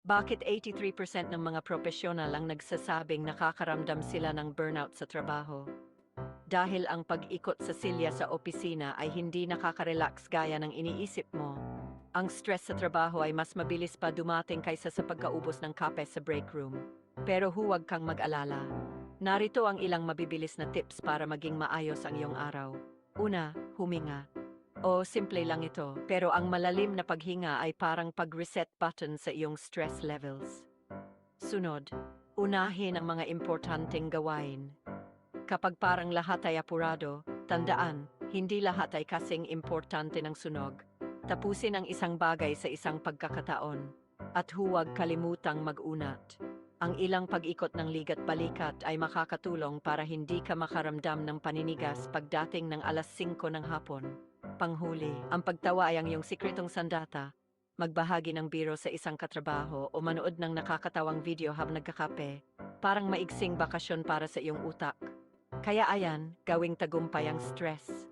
Bakit 83% ng mga profesional ang nagsasabing nakakaramdam sila ng burnout sa trabaho? Dahil ang pag-ikot sa silya sa opisina ay hindi nakaka-relax gaya ng iniisip mo. Ang stress sa trabaho ay mas mabilis pa dumating kaysa sa pagkaubos ng kape sa break room. Pero huwag kang mag-alala. Narito ang ilang mabibilis na tips para maging maayos ang iyong araw. Una, huminga. O simple lang ito, pero ang malalim na paghinga ay parang pag-reset button sa iyong stress levels. Sunod, unahin ang mga importanteng gawain. Kapag parang lahat ay apurado, tandaan, hindi lahat ay kasing importante ng sunog. Tapusin ang isang bagay sa isang pagkakataon. At huwag kalimutang mag-unat. Ang ilang pag-ikot ng ligat-balikat ay makakatulong para hindi ka makaramdam ng paninigas pagdating ng alas 5 ng hapon. Panghuli, ang pagtawa ay ang iyong sikretong sandata. Magbahagi ng biro sa isang katrabaho o manood ng nakakatawang video habang nagkakape. Parang maigsing bakasyon para sa iyong utak. Kaya ayan, gawing tagumpay ang stress.